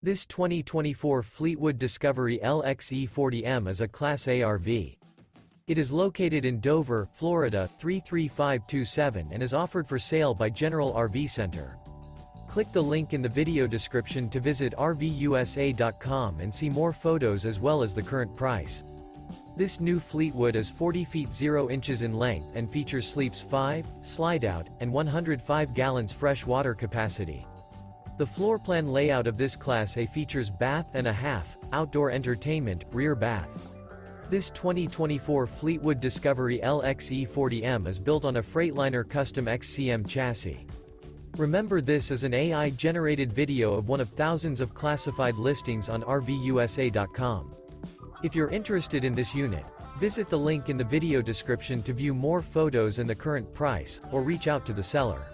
This 2024 Fleetwood Discovery LXE 40M is a Class A RV. It is located in Dover, Florida, 33527 and is offered for sale by General RV Center. Click the link in the video description to visit RVUSA.com and see more photos as well as the current price. This new Fleetwood is 40 feet 0 inches in length and features sleeps 5, Slideout, and 105 gallons fresh water capacity. The floor plan layout of this Class A features bath and a half, outdoor entertainment, rear bath. This 2024 Fleetwood Discovery LXE 40M is built on a Freightliner Custom XCM chassis. Remember, this is an AI-generated video of one of thousands of classified listings on RVUSA.com. If you're interested in this unit, visit the link in the video description to view more photos and the current price, or reach out to the seller.